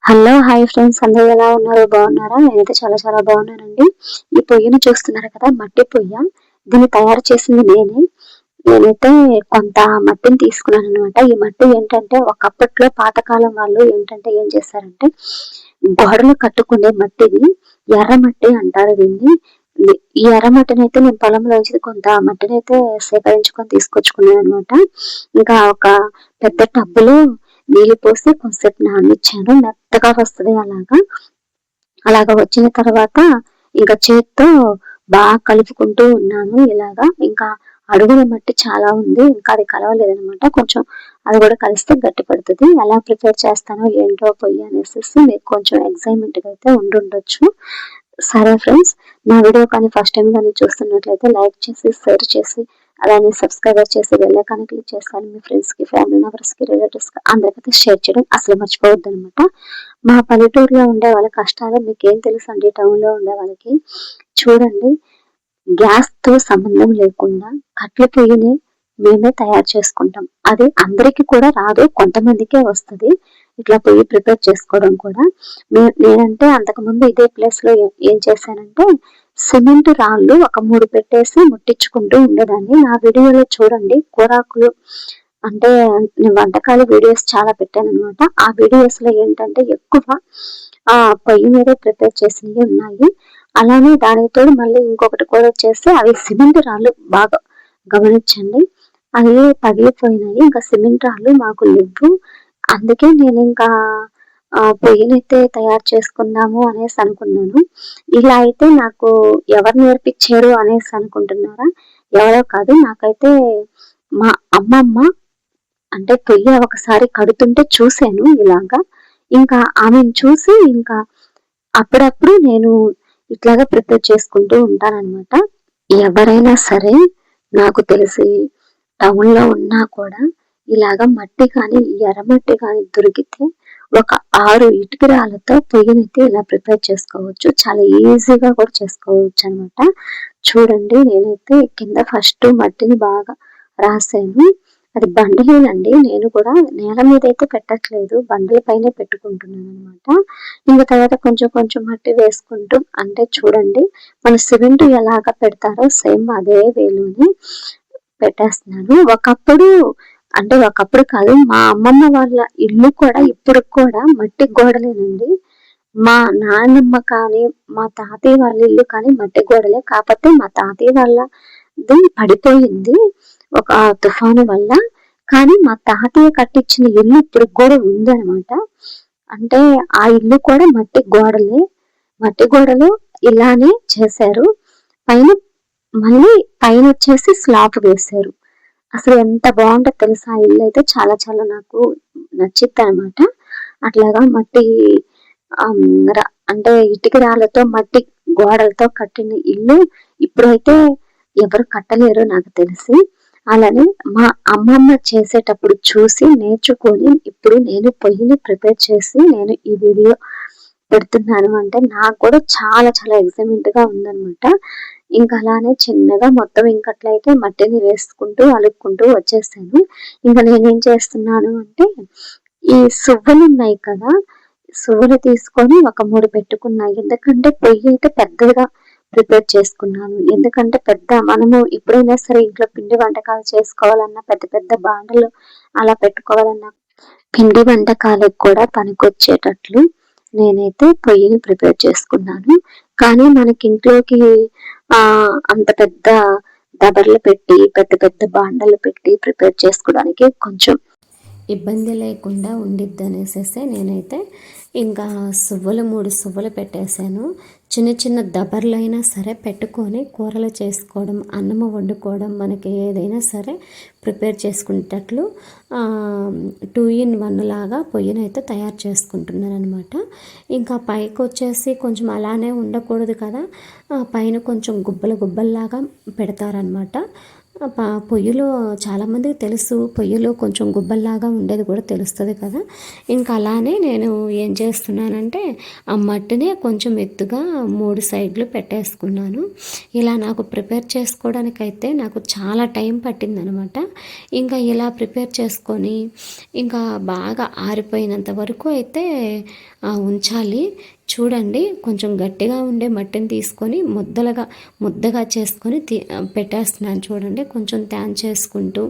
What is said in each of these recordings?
Hello hi friends, అందరూ ఎలా ఉన్నారు? బాగున్నారా? నేనైతే చాలా చాలా బాగున్నానండి. ఈ పొయ్యిని చూస్తున్నారు కదా, మట్టి పొయ్య. దీన్ని తయారు చేసింది నేనైతే కొంత మట్టిని తీసుకున్నాను అనమాట. ఈ మట్టి ఏంటంటే ఒకప్పట్లో పాతకాలం వాళ్ళు ఏంటంటే ఏం చేస్తారంటే గోడలు కట్టుకునే మట్టిది, ఎర్రమట్టి అంటారు దీన్ని. ఈ ఎర్రమట్టిని అయితే నేను పొలంలోంచి కొంత మట్టిని అయితే సేకరించుకొని తీసుకొచ్చుకున్నాను అనమాట. ఇంకా ఒక పెద్ద టబ్బులో నీళ్ళు పోసి కొంతసేపు నాననిచ్చాను. మెత్తగా వస్తుంది అలాగా వచ్చిన తర్వాత ఇంకా చేత్తో బాగా కలుపుకుంటూ ఉన్నాను. ఇంకా అడుగుల మట్టి చాలా ఉంది, ఇంకా అది కలవలేదనమాట. కొంచెం అది కూడా కలిస్తే గట్టి పడుతుంది. ఎలా ప్రిపేర్ చేస్తానో ఏంటో పొయ్యి అనేసి మీకు కొంచెం ఎక్సైట్మెంట్గా అయితే ఉండుండొచ్చు. సరే ఫ్రెండ్స్, నా వీడియో కానీ ఫస్ట్ టైం కానీ చూస్తున్నట్లయితే లైక్ చేసి, షేర్ చేసి, అలానే సబ్స్క్రైబర్ చేసి బెల్ ఐకాన్ క్లిక్ చేస్తాను. మీ ఫ్రెండ్స్కి, ఫ్యామిలీ మెంబర్స్కి, రిలేటివ్స్కి అందరికీ షేర్ చేయడం అసలు మర్చిపోవద్దు అనమాట. మా పల్లెటూరులో ఉండే వాళ్ళ కష్టాలు మీకేం తెలుసు అండి? టౌన్లో ఉండే వాళ్ళకి చూడండి, గ్యాస్తో సంబంధం లేకుండా కట్టెల పొయ్యిని మేమే తయారు చేసుకుంటాం. అది అందరికీ కూడా రాదు, కొంతమందికే వస్తుంది ఇట్లా పొయ్యి ప్రిపేర్ చేసుకోవడం కూడా. నేనంటే అంతకుముందు ఇదే ప్లేస్లో ఏం చేశానంటే సిమెంట్ రాళ్ళు ఒక 3 పెట్టేసి ముట్టించుకుంటూ ఉండేదాన్ని. నా వీడియోలో చూడండి, కూరాకులు అంటే నేను వంటకాల వీడియోస్ చాలా పెట్టాను అనమాట. ఆ వీడియోస్ లో ఏంటంటే ఎక్కువ పొయ్యి మీద ప్రిపేర్ చేసినవి ఉన్నాయి. అలానే దానికి తోడు మళ్ళీ ఇంకొకటి కూడా వచ్చేసి అవి సిమెంట్ రాళ్ళు. బాగా గమనించండి, అవి పగిలిపోయినాయి. ఇంకా సిమెంట్ రాళ్ళు మాకు లేవు. అందుకే నేను ఇంకా పొయ్యినైతే తయారు చేసుకుందాము అనేసి అనుకున్నాను. ఇలా అయితే నాకు ఎవరు నేర్పించారు అనేసి అనుకుంటున్నారా? ఎవరో కాదు, నాకైతే మా అమ్మమ్మ అంటే పొయ్యి ఒకసారి కడుతుంటే చూశాను ఇలాగా. ఇంకా ఆమెను చూసి ఇంకా అప్పుడప్పుడు నేను ఇట్లాగా ప్రిపేర్ చేసుకుంటూ ఉంటానన్నమాట. ఎవరైనా సరే నాకు తెలిసి టౌన్లో ఉన్నా కూడా ఇలాగా మట్టి కానీ ఎర్రమట్టి కానీ దొరికితే ఒక 6 ఇటుక రాళ్ళతో పొయ్యినైతే ఇలా ప్రిపేర్ చేసుకోవచ్చు. చాలా ఈజీగా కూడా చేసుకోవచ్చు అనమాట. చూడండి, నేనైతే కింద ఫస్ట్ మట్టిని బాగా రాసాను. అది బండలేనండి, నేను కూడా నేల మీద అయితే పెట్టట్లేదు, బండల పైన పెట్టుకుంటున్నాను అనమాట. ఇంకా తర్వాత కొంచెం కొంచెం మట్టి వేసుకుంటూ, అంటే చూడండి మన సిమెంట్ ఎలాగ పెడతారో సేమ్ అదే వేలోని పెట్టేస్తున్నాను. ఒకప్పుడు కాదు, మా అమ్మమ్మ వాళ్ళ ఇల్లు కూడా ఇప్పుడు కూడా మట్టి గోడలేనండి. మా నాన్నమ్మ కానీ మా తాతయ్య వాళ్ళ ఇల్లు కానీ మట్టి గోడలే. కాకపోతే మా తాతయ్య వాళ్ళది పడిపోయింది ఒక తుఫాను వల్ల. కానీ మా తాతయ్య కట్టించిన ఇల్లు ఇప్పుడు కూడా ఉందన్నమాట. అంటే ఆ ఇల్లు కూడా మట్టి గోడలు ఇలానే చేశారు. పైన మళ్ళీ పైన వచ్చేసి స్లాబ్ వేశారు. అసలు ఎంత బాగుంటుందో తెలుసా! ఆ ఇల్లు అయితే చాలా చాలా నాకు నచ్చిద్ది అనమాట. అట్లాగా మట్టి అంటే ఇటుక రాళ్ళతో మట్టి గోడలతో కట్టిన ఇల్లు ఇప్పుడైతే ఎవరు కట్టలేరు నాకు తెలిసి. అలానే మా అమ్మమ్మ చేసేటప్పుడు చూసి నేర్చుకొని ఇప్పుడు నేను పొయ్యిని ప్రిపేర్ చేసి నేను ఈ వీడియో పెడుతున్నాను. అంటే నాకు కూడా చాలా చాలా ఎక్సైట్మెంట్ గా ఉందన్నమాట. ఇంకా అలానే చిన్నగా మొత్తం ఇంకట్లయితే మట్టిని వేసుకుంటూ అలుక్కుంటూ వచ్చేసాను. ఇంకా నేనేం చేస్తున్నాను అంటే ఈ సువ్వలు ఉన్నాయి కదా, సువ్వలు తీసుకొని ఒక 3 పెట్టుకున్నా. ఎందుకంటే పొయ్యి అయితే పెద్దగా ప్రిపేర్ చేసుకున్నాను. ఎందుకంటే మనము ఎప్పుడైనా సరే ఇంట్లో పిండి వంటకాలు చేసుకోవాలన్నా, పెద్ద పెద్ద బాండలు అలా పెట్టుకోవాలన్నా, పిండి వంటకాలకు కూడా పనికొచ్చేటట్లు నేనైతే పొయ్యిని ప్రిపేర్ చేసుకున్నాను. కానీ మనకి ఇంట్లోకి అంత పెద్ద దబర్లు పెట్టి పెద్ద పెద్ద బాండలు పెట్టి ప్రిపేర్ చేసుకోవడానికి కొంచెం ఇబ్బంది లేకుండా ఉండిద్ది అనేసి నేనైతే ఇంకా 3 సువ్వలు పెట్టేశాను. చిన్న చిన్న దబర్లు అయినా సరే పెట్టుకొని కూరలు చేసుకోవడం, అన్నము వండుకోవడం, మనకి ఏదైనా సరే ప్రిపేర్ చేసుకునేటట్లు 2 in 1 లాగా పొయ్యినైతే తయారు చేసుకుంటున్నాను అనమాట. ఇంకా పైకి వచ్చేసి కొంచెం అలానే ఉండకూడదు కదా, పైన కొంచెం గుబ్బలు గుబ్బల్లాగా పెడతారనమాట. పొయ్యిలో చాలామందికి తెలుసు, పొయ్యిలో కొంచెం గుబ్బల్లాగా ఉండేది కూడా తెలుస్తుంది కదా. ఇంకా అలానే నేను ఏం చేస్తున్నానంటే ఆ మట్టిని కొంచెం ఎత్తుగా 3 సైడ్లు పెట్టేసుకున్నాను. ఇలా నాకు ప్రిపేర్ చేసుకోవడానికైతే నాకు చాలా టైం పట్టిందనమాట. ఇంకా ఇలా ప్రిపేర్ చేసుకొని ఇంకా బాగా ఆరిపోయినంత వరకు అయితే ఉంచాలి. చూడండి, కొంచెం గట్టిగా ఉండే మట్టిని తీసుకొని ముద్దగా చేసుకొని పెట్టేస్తున్నాను. చూడండి, కొంచెం చేసుకుంటూ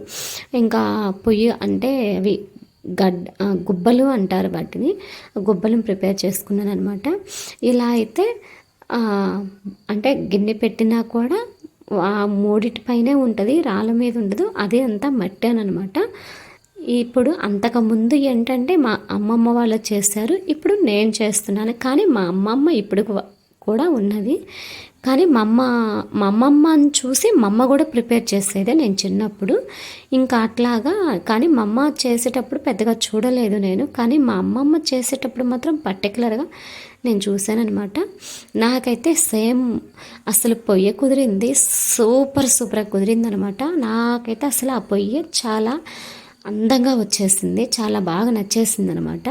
ఇంకా పొయ్యి అంటే అవి గుబ్బలు అంటారు వాటిని, గుబ్బలను ప్రిపేర్ చేసుకున్నాను అనమాట. ఇలా అయితే అంటే గిన్నె పెట్టినా కూడా ఆ మూడిటిపైనే ఉంటుంది, రాళ్ళ మీద ఉండదు. అదే అంతా మట్టి అనమాట. ఇప్పుడు అంతకుముందు ఏంటంటే మా అమ్మమ్మ వాళ్ళు చేశారు, ఇప్పుడు నేను చేస్తున్నాను. కానీ మా అమ్మమ్మ ఇప్పుడు కూడా ఉన్నది. కానీ మా అమ్మమ్మని చూసి మా అమ్మ కూడా ప్రిపేర్ చేసేదే నేను చిన్నప్పుడు. ఇంకా అట్లాగా కానీ మా అమ్మ చేసేటప్పుడు పెద్దగా చూడలేదు నేను. కానీ మా అమ్మమ్మ చేసేటప్పుడు మాత్రం పర్టికులర్గా నేను చూశానమాట. నాకైతే సేమ్ అసలు పొయ్యి కుదిరింది, సూపర్గా కుదిరింది అనమాట. నాకైతే అసలు ఆ పొయ్యి చాలా అందంగా వచ్చేసింది, చాలా బాగా నచ్చేసింది అనమాట.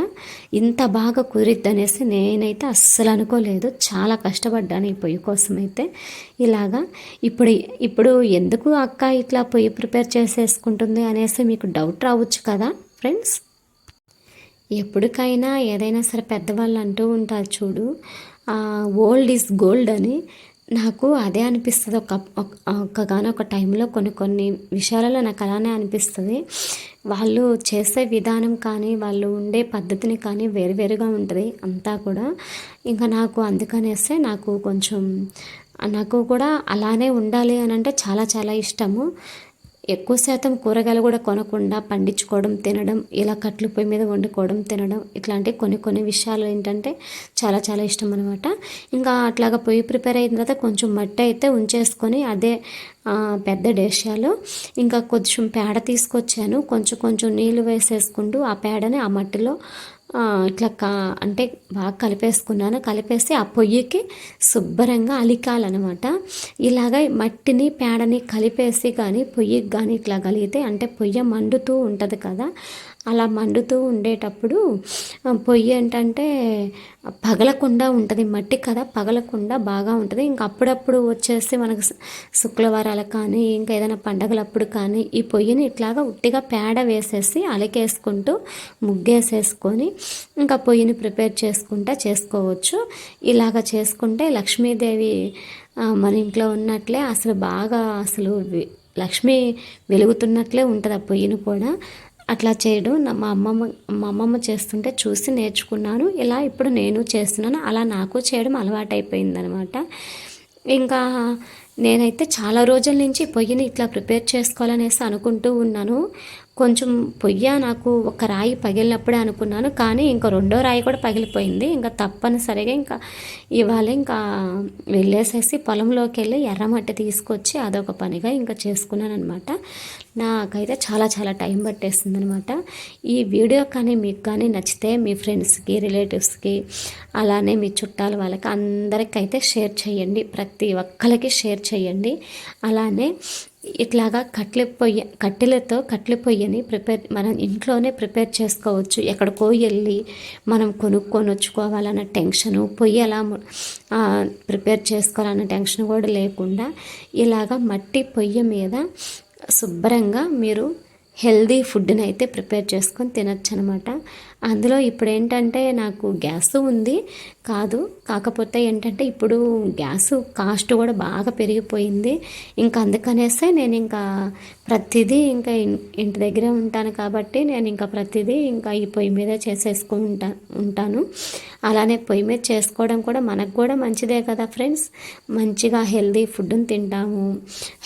ఇంత బాగా కుదిరిద్ది అనేసి నేనైతే అస్సలు అనుకోలేదు. చాలా కష్టపడ్డాను ఈ పొయ్యి కోసం అయితే. ఇలాగా ఇప్పుడు ఎందుకు అక్క ఇట్లా పొయ్యి ప్రిపేర్ చేసేసుకుంటుంది అనేసి మీకు డౌట్ రావచ్చు కదా ఫ్రెండ్స్. ఎప్పటికైనా ఏదైనా సరే పెద్దవాళ్ళు అంటూ ఉంటారు చూడు, ఓల్డ్ ఈజ్ గోల్డ్ అని. నాకు అదే అనిపిస్తుంది. ఒక టైంలో కొన్ని విషయాలలో నాకు అలానే అనిపిస్తుంది. వాళ్ళు చేసే విధానం కానీ వాళ్ళు ఉండే పద్ధతిని కానీ వేరుగా ఉంటుంది అంతా కూడా. ఇంకా నాకు అందుకనేస్తే నాకు కూడా అలానే ఉండాలి అని అంటే చాలా చాలా ఇష్టము. ఎక్కువ శాతం కూరగాయలు కూడా కొనకుండా పండించుకోవడం, తినడం, ఇలా కట్లు పొయ్యి మీద వండుకోవడం, తినడం, ఇట్లాంటి కొన్ని విషయాలు ఏంటంటే చాలా చాలా ఇష్టం అనమాట. ఇంకా అట్లాగా పొయ్యి ప్రిపేర్ అయిన తర్వాత కొంచెం మట్టి అయితే ఉంచేసుకొని అదే పెద్ద డేషాలో ఇంకా కొంచెం పేడ తీసుకొచ్చాను. కొంచెం నీళ్ళు వేసేసుకుంటూ ఆ పేడని ఆ మట్టిలో ఇట్లా అంటే బాగా కలిపేసి ఆ పొయ్యికి శుభ్రంగా అలికాలన్నమాట. ఇలాగ మట్టిని పేడని కలిపేసి కానీ పొయ్యికి కానీ ఇట్లా కలిగితే అంటే పొయ్యి మండుతూ ఉంటుంది కదా, అలా మండుతూ ఉండేటప్పుడు పొయ్యి ఏంటంటే పగలకుండా ఉంటుంది, మట్టి కదా పగలకుండా బాగా ఉంటుంది. ఇంకా అప్పుడప్పుడు వచ్చేసి మనకు శుక్రవారాలు కానీ ఇంకా ఏదైనా పండగలప్పుడు కానీ ఈ పొయ్యిని ఇట్లాగా ఉట్టిగా పేడ వేసేసి అలకేసుకుంటూ ముగ్గేసేసుకొని ఇంకా పొయ్యిని ప్రిపేర్ చేసుకోవచ్చు. ఇలాగ చేసుకుంటే లక్ష్మీదేవి మన ఇంట్లో ఉన్నట్లే అసలు లక్ష్మి వెలుగుతున్నట్లే ఉంటుంది ఆ పొయ్యిని కూడా. అట్లా చేయడం మా అమ్మమ్మ చేస్తుంటే చూసి నేర్చుకున్నాను. ఇలా ఇప్పుడు నేను చేస్తున్నాను. అలా నాకు చేయడం అలవాటైపోయిందనమాట. ఇంకా నేనైతే చాలా రోజుల నుంచి పొయ్యిని ఇట్లా ప్రిపేర్ చేసుకోవాలనేసి అనుకుంటూ ఉన్నాను. కొంచెం పొయ్యి నాకు ఒక రాయి పగిలినప్పుడే అనుకున్నాను, కానీ ఇంకా రెండో రాయి కూడా పగిలిపోయింది. ఇంకా తప్పనిసరిగా ఇంకా ఇవాళ ఇంకా వెళ్ళేసేసి పొలంలోకి వెళ్ళి ఎర్రమట్టి తీసుకొచ్చి అదొక పనిగా ఇంకా చేసుకున్నాను అనమాట. నాకైతే చాలా చాలా టైం పట్టేస్తుంది అనమాట. ఈ వీడియో కానీ మీకు కానీ నచ్చితే మీ ఫ్రెండ్స్కి, రిలేటివ్స్కి, అలానే మీ చుట్టాల వాళ్ళకి అందరికైతే షేర్ చేయండి. ప్రతి ఒక్కరికి షేర్ చేయండి. అలానే ఇట్లాగా కట్టెలతో కట్టెల పొయ్యిని మనం ఇంట్లోనే ప్రిపేర్ చేసుకోవచ్చు. ఎక్కడికో వెళ్ళి మనం కొనుక్కొని వచ్చుకోవాలన్న టెన్షను, పొయ్యి ఎలా ప్రిపేర్ చేసుకోవాలన్న టెన్షన్ కూడా లేకుండా ఇలాగా మట్టి పొయ్యి మీద శుభ్రంగా మీరు హెల్దీ ఫుడ్ని అయితే ప్రిపేర్ చేసుకొని తినచ్చు అనమాట. అందులో ఇప్పుడు ఏంటంటే నాకు గ్యాస్ ఉంది కాకపోతే ఏంటంటే ఇప్పుడు గ్యాస్ కాస్ట్ కూడా బాగా పెరిగిపోయింది. ఇంకా అందుకనేసే నేను ఇంకా ప్రతిదీ ఇంకా ఇంటి దగ్గరే ఉంటాను కాబట్టి నేను ఇంకా ప్రతిదీ ఇంకా ఈ పొయ్యి మీద ఉంటాను. అలానే పొయ్యి మీద చేసుకోవడం కూడా మనకు కూడా మంచిదే కదా ఫ్రెండ్స్. మంచిగా హెల్దీ ఫుడ్ని తింటాము,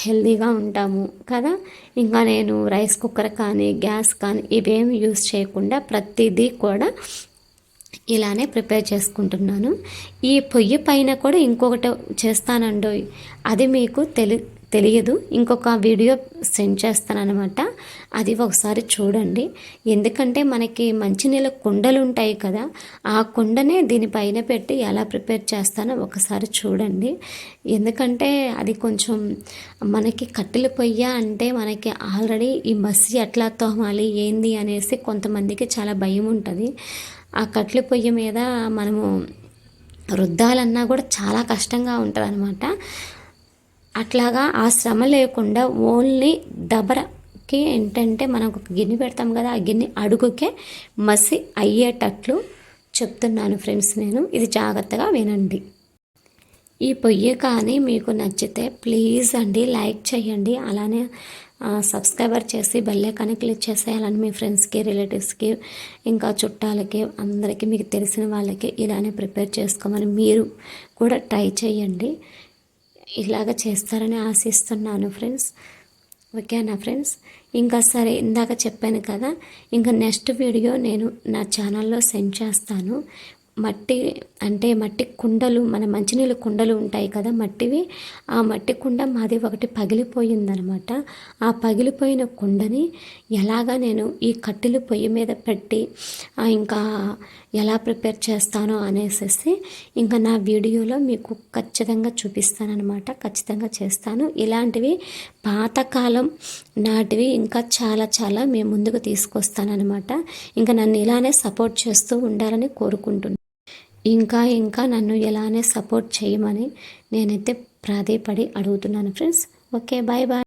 హెల్దీగా ఉంటాము కదా. ఇంకా నేను రైస్ కుక్కర్ కానీ గ్యాస్ కానీ ఇవేమి యూస్ చేయకుండా ప్రతిదీ కూడా ఇలానే ప్రిపేర్ చేసుకుంటున్నాను. ఈ పొయ్యి పైన కూడా ఇంకొకటి చేస్తానండి, అది మీకు తెలియదు. ఇంకొక వీడియో సెండ్ చేస్తాను అనమాట, అది ఒకసారి చూడండి. ఎందుకంటే మనకి మంచినీళ్ళ కుండలు ఉంటాయి కదా, ఆ కుండనే దీనిపైన పెట్టి ఎలా ప్రిపేర్ చేస్తానో ఒకసారి చూడండి. ఎందుకంటే అది కొంచెం మనకి కట్టెల పొయ్య అంటే మనకి ఆల్రెడీ ఈ మసి ఎట్లా తోమాలి ఏంది అనేసి కొంతమందికి చాలా భయం ఉంటుంది. ఆ కట్టెల పొయ్యి మీద మనము రుద్దాలన్నా కూడా చాలా కష్టంగా ఉంటుంది అనమాట. అట్లాగా ఆ శ్రమ లేకుండా ఓన్లీ దబరకి ఏంటంటే మనం ఒక గిన్నె పెడతాం కదా, ఆ గిన్నె అడుగుకే మసి అయ్యేటట్లు చెప్తున్నాను ఫ్రెండ్స్. నేను ఇది జాగ్రత్తగా వినండి. ఈ పొయ్యి కానీ మీకు నచ్చితే ప్లీజ్ అండి లైక్ చేయండి, అలానే సబ్స్క్రైబర్ చేసి బెల్ ఐకాన్ క్లిక్ చేసేయాలని మీ ఫ్రెండ్స్కి, రిలేటివ్స్కి, ఇంకా చుట్టాలకి, అందరికీ మీకు తెలిసిన వాళ్ళకి ఇలానే ప్రిపేర్ చేసుకోమని మీరు కూడా ట్రై చేయండి. ఇలాగ చేస్తారని ఆశిస్తున్నాను ఫ్రెండ్స్. ఓకేనా ఫ్రెండ్స్? ఇంకా సరే, ఇందాక చెప్పాను కదా, ఇంకా నెక్స్ట్ వీడియో నేను నా ఛానల్లో సెండ్ చేస్తాను. మట్టి కుండలు, మన మంచినీళ్ళ కుండలు ఉంటాయి కదా మట్టివి, ఆ మట్టి కుండ మాది ఒకటి పగిలిపోయిందనమాట. ఆ పగిలిపోయిన కుండని ఎలాగా నేను ఈ కట్టెల పొయ్యి మీద పెట్టి ఇంకా ఎలా ప్రిపేర్ చేస్తానో అనేసి ఇంకా నా వీడియోలో మీకు ఖచ్చితంగా చూపిస్తానమాట. ఖచ్చితంగా చేస్తాను. ఇలాంటివి పాతకాలం నాటివి ఇంకా చాలా చాలా మేము ముందుకు తీసుకొస్తానమాట. ఇంకా నన్ను ఇలానే సపోర్ట్ చేస్తూ ఉండాలని కోరుకుంటున్నాను. ఇంకా నన్ను ఇలానే సపోర్ట్ చేయమని నేనైతే ప్రాధేయపడి అడుగుతున్నాను ఫ్రెండ్స్. Okay, bye bye.